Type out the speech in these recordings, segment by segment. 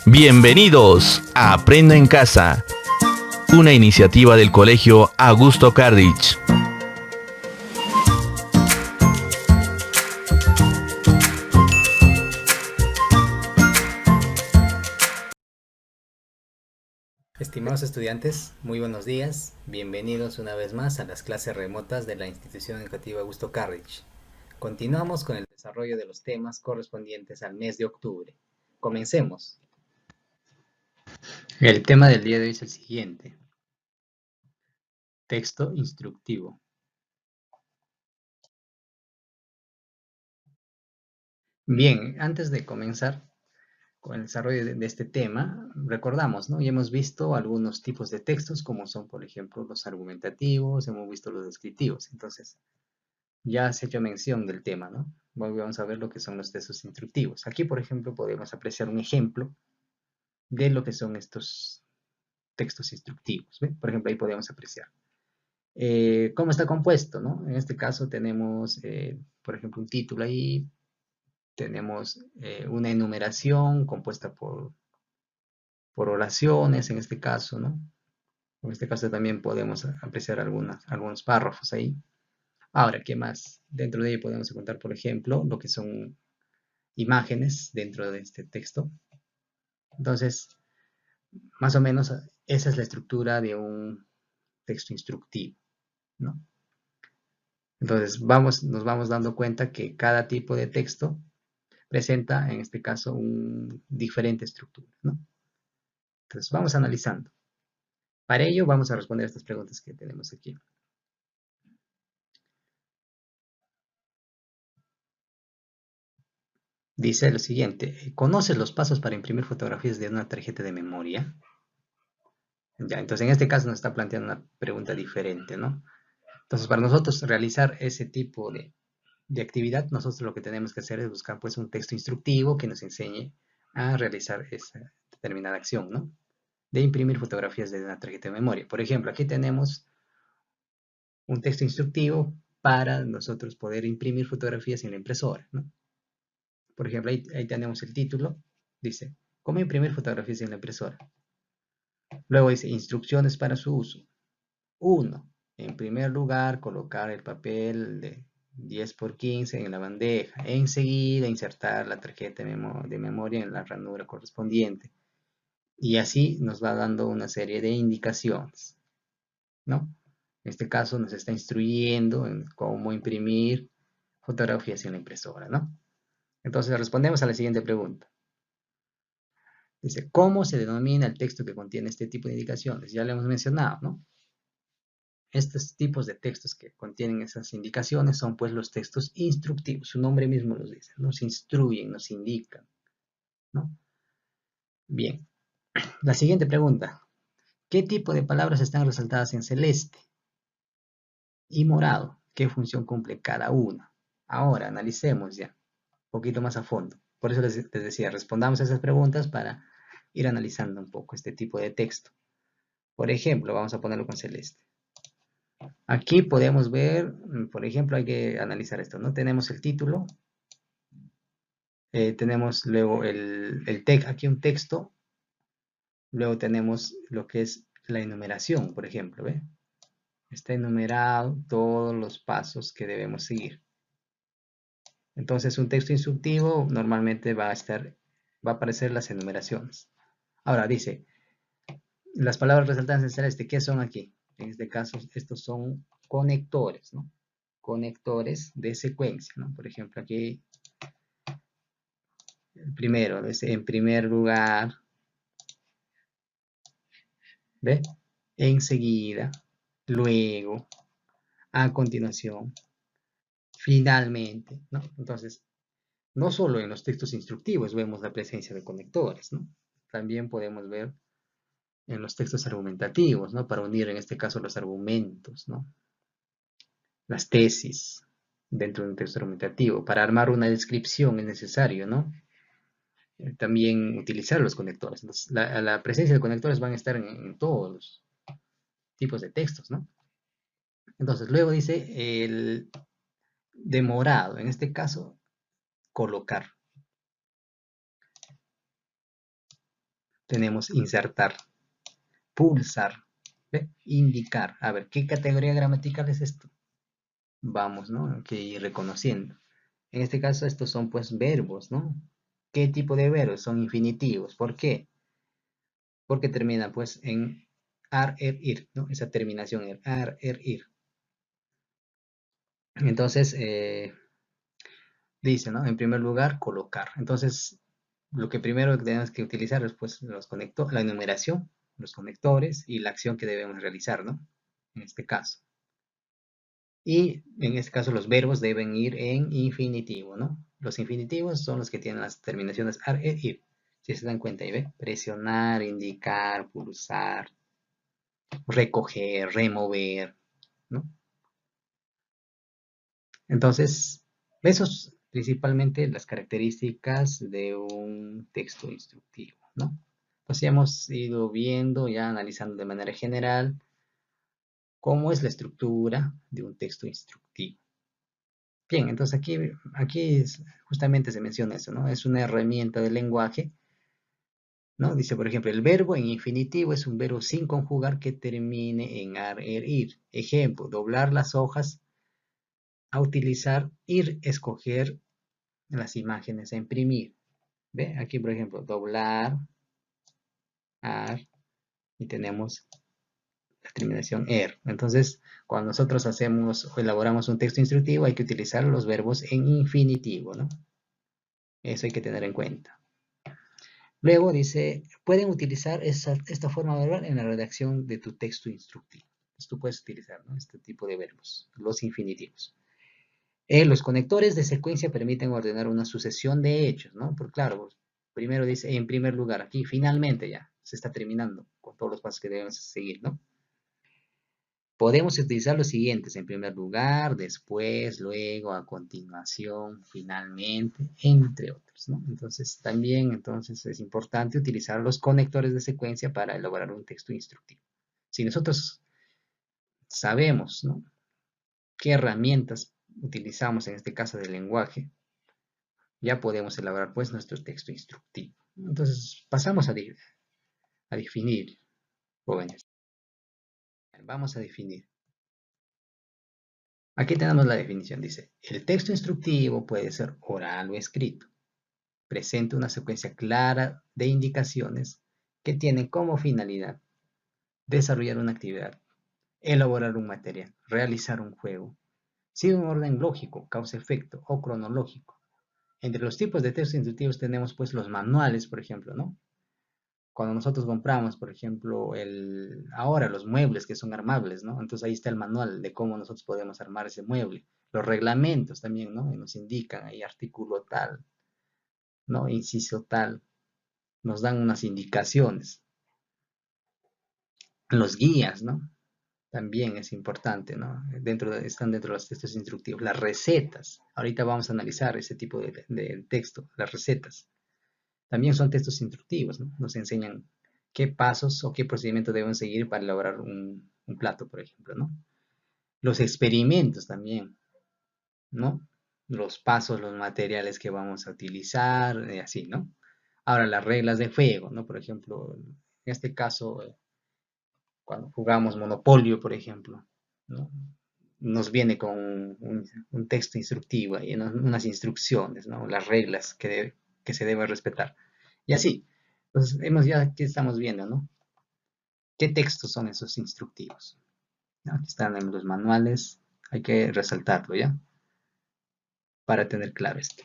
Bienvenidos a Aprendo en Casa, una iniciativa del Colegio Augusto Carlich. Estimados estudiantes, muy buenos días. Bienvenidos una vez más a las clases remotas de la Institución Educativa Augusto Carlich. Continuamos con el desarrollo de los temas correspondientes al mes de octubre. Comencemos. El tema del día de hoy es el siguiente. Texto instructivo. Bien, antes de comenzar con el desarrollo de este tema, recordamos, ¿no? Ya hemos visto algunos tipos de textos, como son, por ejemplo, los argumentativos, hemos visto los descriptivos. Entonces, ya has hecho mención del tema, ¿no? Vamos a ver lo que son los textos instructivos. Aquí, por ejemplo, podemos apreciar un ejemplo de lo que son estos textos instructivos. ¿Ve? Por ejemplo, ahí podemos apreciar cómo está compuesto, ¿no? En este caso tenemos, por ejemplo, un título ahí, tenemos una enumeración compuesta por oraciones, en este caso, ¿no? En este caso también podemos apreciar algunos párrafos ahí. Ahora, ¿qué más? Dentro de ello podemos encontrar, por ejemplo, lo que son imágenes dentro de este texto. Entonces, más o menos esa es la estructura de un texto instructivo, ¿no? Entonces, nos vamos dando cuenta que cada tipo de texto presenta, en este caso, una diferente estructura, ¿no? Entonces, vamos analizando. Para ello, vamos a responder estas preguntas que tenemos aquí. Dice lo siguiente: ¿conoces los pasos para imprimir fotografías de una tarjeta de memoria? Ya, entonces en este caso nos está planteando una pregunta diferente, ¿no? Entonces, para nosotros realizar ese tipo de actividad, nosotros lo que tenemos que hacer es buscar pues un texto instructivo que nos enseñe a realizar esa determinada acción, ¿no? De imprimir fotografías de una tarjeta de memoria. Por ejemplo, aquí tenemos un texto instructivo para nosotros poder imprimir fotografías en la impresora, ¿no? Por ejemplo, ahí tenemos el título, dice, ¿cómo imprimir fotografías en la impresora? Luego dice, instrucciones para su uso. 1. En primer lugar, colocar el papel de 10 por 15 en la bandeja. Enseguida, insertar la tarjeta de memoria en la ranura correspondiente. Y así nos va dando una serie de indicaciones, ¿no? En este caso nos está instruyendo en cómo imprimir fotografías en la impresora, ¿no? Entonces respondemos a la siguiente pregunta. Dice, ¿cómo se denomina el texto que contiene este tipo de indicaciones? Ya lo hemos mencionado, ¿no? Estos tipos de textos que contienen esas indicaciones son pues los textos instructivos. Su nombre mismo los dice, nos instruyen, nos indican, ¿no? Bien, la siguiente pregunta. ¿Qué tipo de palabras están resaltadas en celeste y morado? ¿Qué función cumple cada una? Ahora analicemos ya un poquito más a fondo. Por eso les decía, respondamos a esas preguntas para ir analizando un poco este tipo de texto. Por ejemplo, vamos a ponerlo con celeste. Aquí podemos ver, por ejemplo, hay que analizar esto, ¿no? Tenemos el título, tenemos luego aquí un texto, luego tenemos lo que es la enumeración, por ejemplo, ¿ve? Está enumerado todos los pasos que debemos seguir. Entonces, un texto instructivo normalmente va a aparecer las enumeraciones. Ahora dice, las palabras resaltadas en celeste, ¿qué son aquí? En este caso, estos son conectores, ¿no? Conectores de secuencia, ¿no? Por ejemplo, aquí el primero, en primer lugar, ¿ve? Enseguida, luego, a continuación, finalmente, ¿no? Entonces, no solo en los textos instructivos vemos la presencia de conectores, ¿no? También podemos ver en los textos argumentativos, ¿no? Para unir en este caso los argumentos, ¿no? Las tesis dentro de un texto argumentativo. Para armar una descripción es necesario, ¿no? También utilizar los conectores. Entonces, la presencia de conectores van a estar en todos los tipos de textos, ¿no? Entonces, luego dice el demorado, en este caso, colocar. tenemos insertar, pulsar, ¿ve? Indicar. A ver, ¿qué categoría gramatical es esto? Vamos, ¿no? Hay que ir reconociendo. En este caso, estos son pues verbos, ¿no? ¿Qué tipo de verbos? Son infinitivos. ¿Por qué? Porque termina pues en ar, er, ir, ¿no? Esa terminación, el ar, er, ir. Entonces, dice, ¿no? En primer lugar, colocar. Entonces, lo que primero tenemos que utilizar es pues los conectores, la enumeración, los conectores y la acción que debemos realizar, ¿no? En este caso. Y en este caso los verbos deben ir en infinitivo, ¿no? Los infinitivos son los que tienen las terminaciones ar, er, ir. Si se dan cuenta ahí, ¿ve? Presionar, indicar, pulsar, recoger, remover, ¿no? Entonces, esos principalmente las características de un texto instructivo, ¿no? Pues ya hemos ido viendo, ya analizando de manera general, cómo es la estructura de un texto instructivo. Bien, entonces aquí justamente se menciona eso, ¿no? Es una herramienta del lenguaje, ¿no? Dice, por ejemplo, el verbo en infinitivo es un verbo sin conjugar que termine en ar, er, ir. Ejemplo, doblar las hojas, a utilizar, ir, escoger las imágenes, a imprimir. ¿Ve? Aquí, por ejemplo, doblar, ar, y tenemos la terminación er. Entonces, cuando nosotros hacemos o elaboramos un texto instructivo, hay que utilizar los verbos en infinitivo, ¿no? Eso hay que tener en cuenta. Luego dice, pueden utilizar esta forma verbal en la redacción de tu texto instructivo. Entonces, tú puedes utilizar, ¿no? Este tipo de verbos, los infinitivos. Los conectores de secuencia permiten ordenar una sucesión de hechos, ¿no? Porque claro, primero dice en primer lugar, aquí finalmente ya se está terminando con todos los pasos que debemos seguir, ¿no? Podemos utilizar los siguientes, en primer lugar, después, luego, a continuación, finalmente, entre otros, ¿no? Entonces, también es importante utilizar los conectores de secuencia para elaborar un texto instructivo. Si nosotros sabemos, ¿no?, qué herramientas utilizamos en este caso del lenguaje, ya podemos elaborar pues nuestro texto instructivo. Entonces, pasamos a definir, jóvenes. Vamos a definir. Aquí tenemos la definición, dice, el texto instructivo puede ser oral o escrito. Presenta una secuencia clara de indicaciones que tienen como finalidad desarrollar una actividad, elaborar un material, realizar un juego, sigue un orden lógico, causa-efecto o cronológico. Entre los tipos de textos instructivos tenemos pues los manuales, por ejemplo, ¿no? Cuando nosotros compramos, por ejemplo, ahora los muebles que son armables, ¿no? Entonces ahí está el manual de cómo nosotros podemos armar ese mueble. Los reglamentos también, ¿no? Y nos indican ahí artículo tal, ¿no? Inciso tal. Nos dan unas indicaciones. Los guías, ¿no? También es importante, ¿no? Están dentro de los textos instructivos. Las recetas. Ahorita vamos a analizar ese tipo de texto, las recetas. También son textos instructivos, ¿no? Nos enseñan qué pasos o qué procedimiento deben seguir para elaborar un plato, por ejemplo, ¿no? Los experimentos también, ¿no? Los pasos, los materiales que vamos a utilizar, así, ¿no? Ahora, las reglas de juego, ¿no? Por ejemplo, en este caso, cuando jugamos Monopolio, por ejemplo, ¿no? Nos viene con un texto instructivo y unas instrucciones, ¿no? Las reglas que se deben respetar. Y así. Entonces, ya aquí estamos viendo, ¿no? ¿Qué textos son esos instructivos? ¿No? Aquí están en los manuales. Hay que resaltarlo, ¿ya? Para tener claro esto.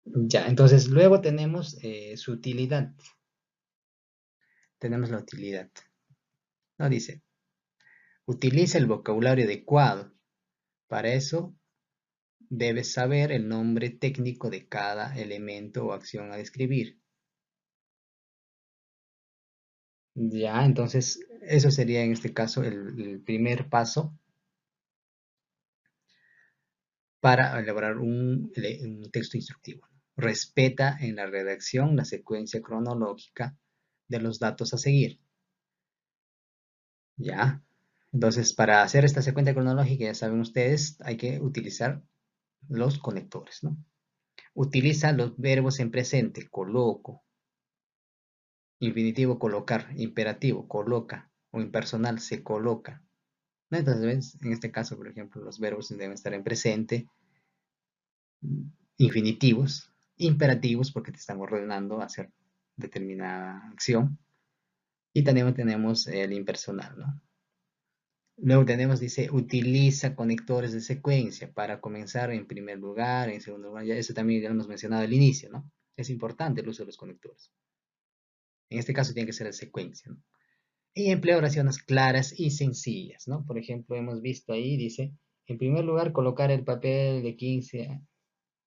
Ya, entonces luego tenemos su utilidad. Tenemos la utilidad. No dice, utiliza el vocabulario adecuado. Para eso debes saber el nombre técnico de cada elemento o acción a describir. Ya, entonces eso sería en este caso el primer paso para elaborar un texto instructivo. Respeta en la redacción la secuencia cronológica de los datos a seguir. Ya, entonces para hacer esta secuencia cronológica, ya saben ustedes, hay que utilizar los conectores, ¿no? Utiliza los verbos en presente, coloco, infinitivo colocar, imperativo coloca, o impersonal se coloca. ¿No? Entonces, ¿ves? En este caso, por ejemplo, los verbos deben estar en presente, infinitivos, imperativos porque te están ordenando a hacer determinada acción. Y también tenemos el impersonal, ¿no? Luego tenemos, dice, utiliza conectores de secuencia para comenzar en primer lugar, en segundo lugar. Ya eso también ya lo hemos mencionado al inicio, ¿no? Es importante el uso de los conectores. En este caso tiene que ser de secuencia, ¿no? Y emplea oraciones claras y sencillas, ¿no? Por ejemplo, hemos visto ahí, dice, en primer lugar, colocar el papel de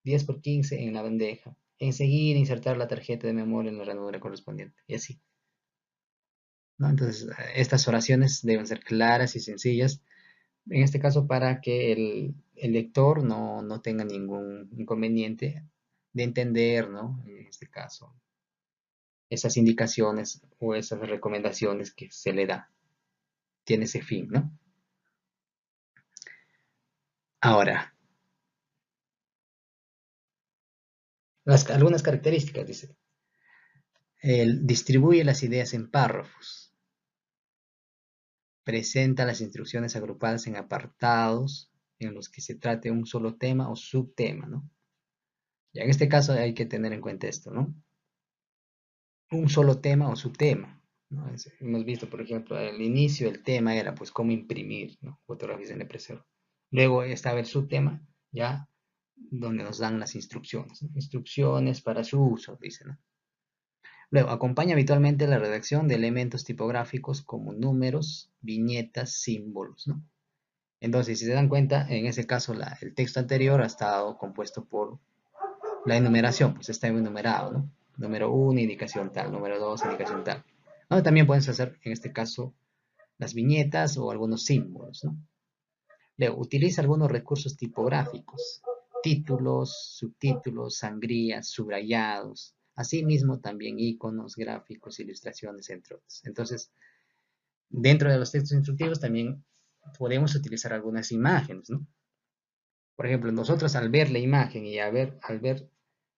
10 por 15 en la bandeja. Enseguida, insertar la tarjeta de memoria en la ranura correspondiente. Y así, ¿no? Entonces, estas oraciones deben ser claras y sencillas. En este caso, para que el lector no tenga ningún inconveniente de entender, ¿no? En este caso, esas indicaciones o esas recomendaciones que se le da. Tiene ese fin, ¿no? Ahora, algunas características, dice. Distribuye las ideas en párrafos. Presenta las instrucciones agrupadas en apartados en los que se trate un solo tema o subtema, ¿no? Ya en este caso hay que tener en cuenta esto, ¿no? Un solo tema o subtema, ¿no? Hemos visto, por ejemplo, al inicio el tema era pues cómo imprimir, ¿no? Fotografías en la impresora. Luego estaba el subtema, ya, donde nos dan las instrucciones, ¿no? Instrucciones para su uso, dice, ¿no? Luego, acompaña habitualmente la redacción de elementos tipográficos como números, viñetas, símbolos, ¿no? Entonces, si se dan cuenta, en ese caso el texto anterior ha estado compuesto por la enumeración, pues está enumerado, ¿no? Número 1, indicación tal, número 2, indicación tal. ¿No? También pueden hacer, en este caso, las viñetas o algunos símbolos, ¿no? Luego, utiliza algunos recursos tipográficos, títulos, subtítulos, sangrías, subrayados, asimismo también iconos, gráficos, ilustraciones, entre otros. Entonces, dentro de los textos instructivos también podemos utilizar algunas imágenes, ¿no? Por ejemplo, nosotros al ver la imagen y al ver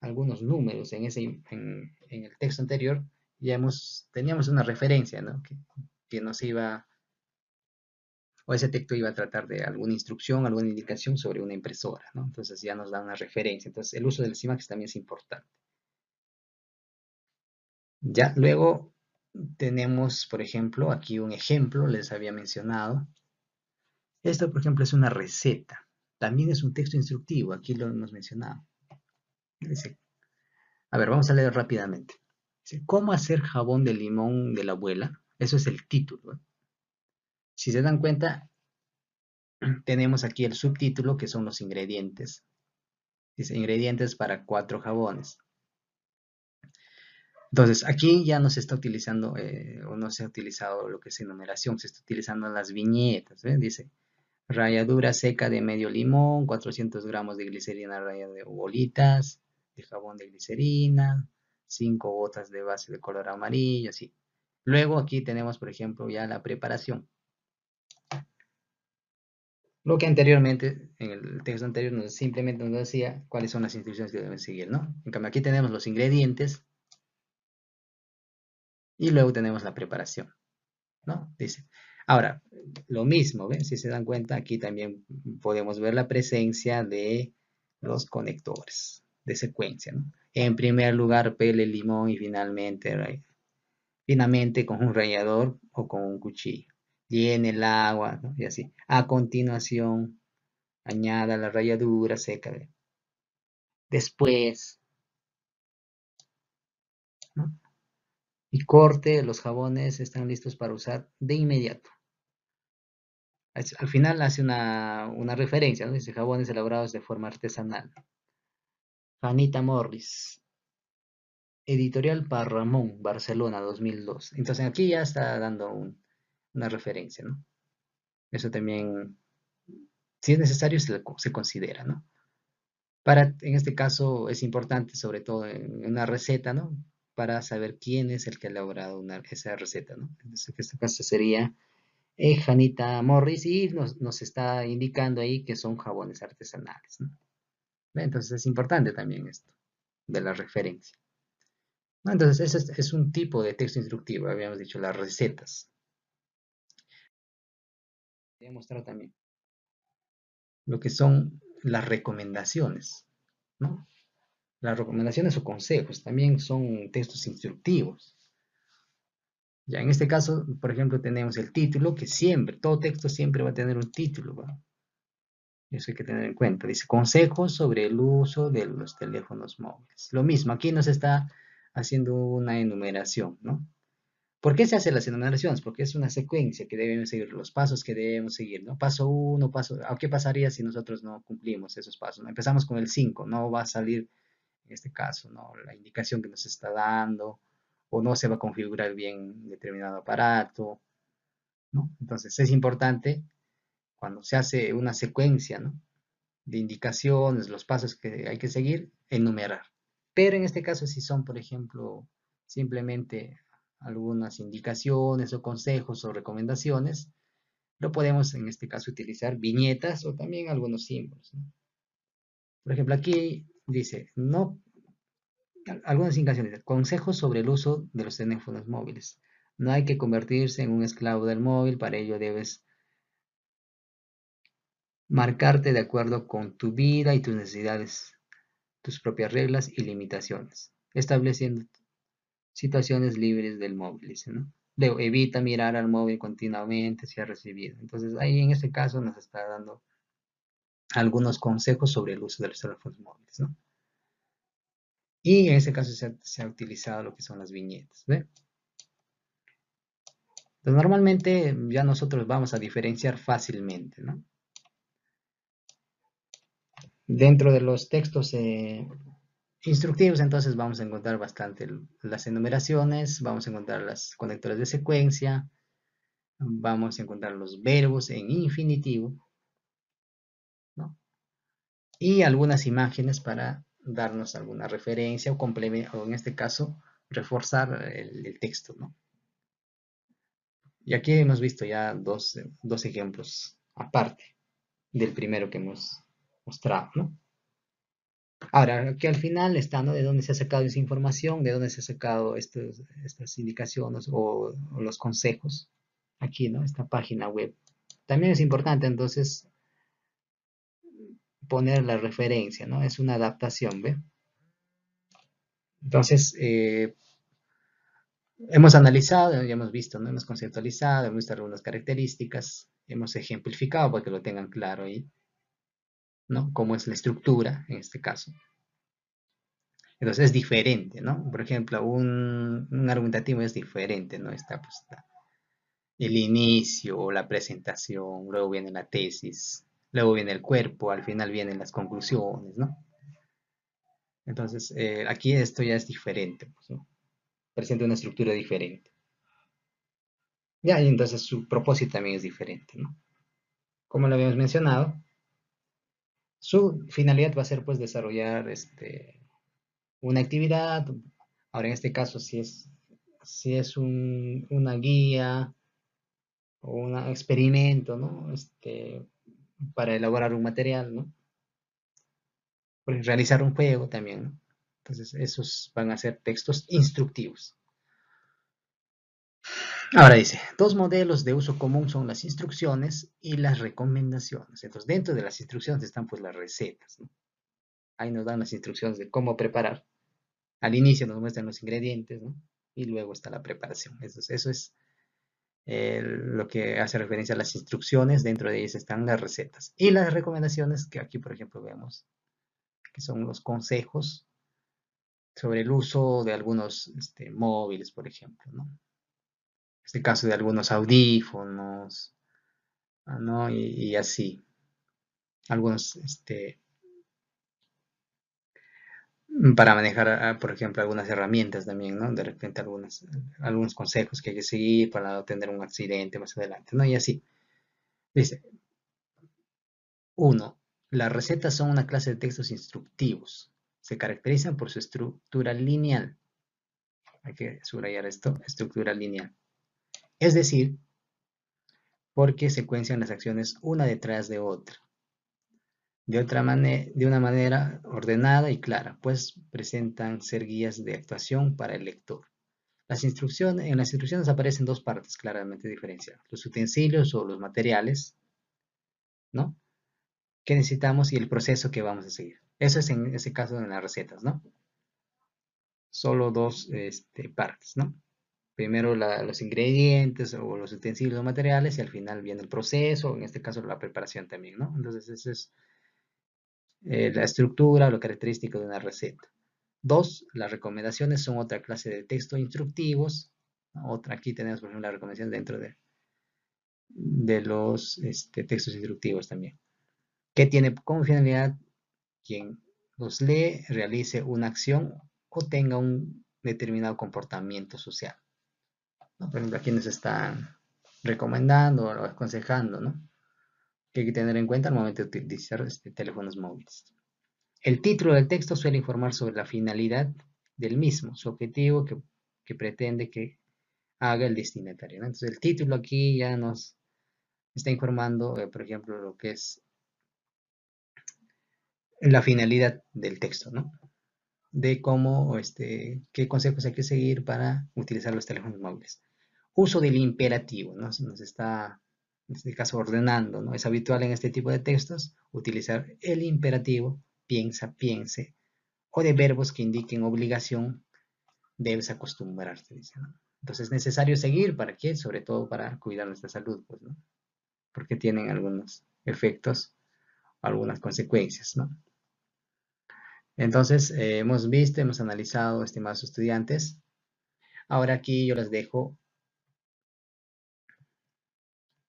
algunos números en el texto anterior, ya teníamos una referencia, ¿no? Que nos iba, o ese texto iba a tratar de alguna instrucción, alguna indicación sobre una impresora, ¿no? Entonces ya nos da una referencia. Entonces el uso de las imágenes también es importante. Ya luego tenemos, por ejemplo, aquí un ejemplo, les había mencionado. Esto, por ejemplo, es una receta. También es un texto instructivo, aquí lo hemos mencionado. Dice, a ver, vamos a leer rápidamente. Dice, ¿cómo hacer jabón de limón de la abuela? Eso es el título, ¿eh? Si se dan cuenta, tenemos aquí el subtítulo, que son los ingredientes. Dice, ingredientes para 4 jabones. Entonces, aquí ya no se está utilizando, o no se ha utilizado lo que es enumeración, se está utilizando las viñetas, ¿ves? Dice, ralladura seca de medio limón, 400 gramos de glicerina rallada de bolitas, de jabón de glicerina, 5 gotas de base de color amarillo, así. Luego aquí tenemos, por ejemplo, ya la preparación. Lo que anteriormente, en el texto anterior, simplemente nos decía cuáles son las instrucciones que deben seguir, ¿no? En cambio, aquí tenemos los ingredientes y luego tenemos la preparación, ¿no? Dice. Ahora, lo mismo, ¿ven? Si se dan cuenta, aquí también podemos ver la presencia de los conectores de secuencia, ¿no? En primer lugar, pele el limón y finalmente con un rallador o con un cuchillo. Llene el agua, ¿no? Y así. A continuación, añada la ralladura seca. Después, ¿no? Y corte, los jabones están listos para usar de inmediato. Al final hace una referencia, ¿no? Dice jabones elaborados de forma artesanal. Fanita Morris, Editorial Parramón, Barcelona, 2002. Entonces aquí ya está dando una referencia, ¿no? Eso también, si es necesario, se considera, ¿no? En este caso es importante, sobre todo en una receta, ¿no? Para saber quién es el que ha elaborado esa receta, ¿no? Entonces, en este caso sería Janita Morris y nos está indicando ahí que son jabones artesanales, ¿no? Entonces es importante también esto. de la referencia, ¿no? Entonces, ese es un tipo de texto instructivo, habíamos dicho, las recetas. Voy a mostrar también lo que son las recomendaciones, ¿no? Las recomendaciones o consejos también son textos instructivos. Ya en este caso, por ejemplo, tenemos el título, que siempre, todo texto siempre va a tener un título, ¿va? Eso hay que tener en cuenta. Dice, consejos sobre el uso de los teléfonos móviles. Lo mismo, aquí nos está haciendo una enumeración, ¿no? ¿Por qué se hacen las enumeraciones? Porque es una secuencia que debemos seguir, los pasos que debemos seguir, ¿no? Paso 1, ¿qué pasaría si nosotros no cumplimos esos pasos? ¿No? Empezamos con el 5, no va a salir, en este caso, ¿no? La indicación que nos está dando, o no se va a configurar bien determinado aparato, ¿no? Entonces es importante cuando se hace una secuencia, ¿no? De indicaciones, los pasos que hay que seguir, enumerar. Pero en este caso, si son, por ejemplo, simplemente algunas indicaciones o consejos o recomendaciones, lo podemos en este caso utilizar viñetas o también algunos símbolos, ¿no? Por ejemplo, aquí dice, no, algunas indicaciones, consejos sobre el uso de los teléfonos móviles. No hay que convertirse en un esclavo del móvil, para ello debes marcarte de acuerdo con tu vida y tus necesidades, tus propias reglas y limitaciones, estableciendo situaciones libres del móvil, dice, ¿no? Luego, evita mirar al móvil continuamente si ha recibido. Entonces, ahí en este caso nos está dando algunos consejos sobre el uso de los teléfonos móviles, ¿no? Y en este caso se ha utilizado lo que son las viñetas, ¿ve? Entonces, normalmente ya nosotros vamos a diferenciar fácilmente, ¿no? Dentro de los textos instructivos, entonces vamos a encontrar bastante las enumeraciones, vamos a encontrar las conectores de secuencia, vamos a encontrar los verbos en infinitivo, ¿no? Y algunas imágenes para darnos alguna referencia o complementar, o en este caso, reforzar el texto, ¿no? Y aquí hemos visto ya dos ejemplos aparte del primero que hemos mostrado, ¿no? Ahora, aquí al final está, ¿no? De dónde se ha sacado esa información, de dónde se ha sacado estas indicaciones o los consejos. Aquí, ¿no? Esta página web. También es importante, entonces, poner la referencia, ¿no? Es una adaptación, ¿ve? Entonces, hemos analizado, ya hemos visto, ¿no? Hemos conceptualizado, hemos visto algunas características, hemos ejemplificado para que lo tengan claro ahí, ¿no? Cómo es la estructura en este caso. Entonces es diferente, ¿no? Por ejemplo, un argumentativo es diferente, ¿no? Está pues, el inicio o la presentación, luego viene la tesis, luego viene el cuerpo, al final vienen las conclusiones, ¿no? Entonces, aquí esto ya es diferente, pues, ¿no? Presenta una estructura diferente. Ya, y entonces su propósito también es diferente, ¿no? Como lo habíamos mencionado, su finalidad va a ser pues desarrollar una actividad. Ahora en este caso si es una guía o un experimento, ¿no? Para elaborar un material, ¿no? Por realizar un juego también, ¿no? Entonces esos van a ser textos instructivos. Ahora dice, dos modelos de uso común son las instrucciones y las recomendaciones. Entonces dentro de las instrucciones están pues las recetas, ¿no? Ahí nos dan las instrucciones de cómo preparar. Al inicio nos muestran los ingredientes, ¿no? Y luego está la preparación. Eso es lo que hace referencia a las instrucciones. Dentro de ellas están las recetas. Y las recomendaciones, que aquí, por ejemplo, vemos, que son los consejos sobre el uso de algunos móviles, por ejemplo, ¿no? En este caso de algunos audífonos, ¿no? Y así. Algunos, para manejar, por ejemplo, algunas herramientas también, ¿no? De repente algunos consejos que hay que seguir para no tener un accidente más adelante, ¿no? Y así. Dice, 1. Las recetas son una clase de textos instructivos. Se caracterizan por su estructura lineal. Hay que subrayar esto, estructura lineal. Es decir, porque secuencian las acciones una detrás de otra. de una manera ordenada y clara, pues presentan ser guías de actuación para el lector. En las instrucciones aparecen dos partes claramente diferenciadas, los utensilios o los materiales, ¿no? Que necesitamos y el proceso que vamos a seguir. Eso es en ese caso en las recetas, ¿no? Solo dos partes, ¿no? Primero los ingredientes o los utensilios o materiales y al final viene el proceso, en este caso la preparación también, ¿no? Entonces, esa es la estructura o lo característico de una receta. Dos, las recomendaciones son otra clase de textos instructivos. Otra, aquí tenemos, por ejemplo, la recomendación dentro de los textos instructivos también. Que tiene como finalidad quien los lee realice una acción o tenga un determinado comportamiento social, ¿no? Por ejemplo, a quienes están recomendando o aconsejando, ¿no? Que hay que tener en cuenta al momento de utilizar teléfonos móviles. El título del texto suele informar sobre la finalidad del mismo, su objetivo que pretende que haga el destinatario, ¿no? Entonces el título aquí ya nos está informando, por ejemplo, lo que es la finalidad del texto, ¿no? De cómo, qué consejos hay que seguir para utilizar los teléfonos móviles. Uso del imperativo, ¿no? Nos está, en este caso, ordenando, ¿no? Es habitual en este tipo de textos utilizar el imperativo, piensa, piense, o de verbos que indiquen obligación, debes acostumbrarte, dice, ¿no? Entonces es necesario seguir, ¿para qué? Sobre todo para cuidar nuestra salud, pues, ¿no? Porque tienen algunos efectos, algunas consecuencias, ¿no? Entonces, hemos visto, hemos analizado, estimados estudiantes. Ahora aquí yo les dejo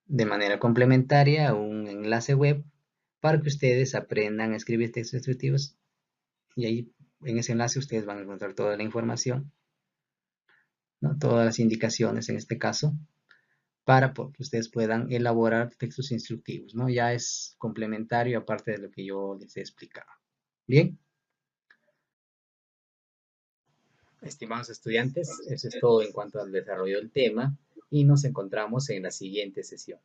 de manera complementaria un enlace web para que ustedes aprendan a escribir textos descriptivos y ahí en ese enlace ustedes van a encontrar toda la información, ¿no? Todas las indicaciones en este caso para que ustedes puedan elaborar textos instructivos, ¿no? Ya es complementario aparte de lo que yo les he explicado. Bien, estimados estudiantes, eso es todo en cuanto al desarrollo del tema y nos encontramos en la siguiente sesión.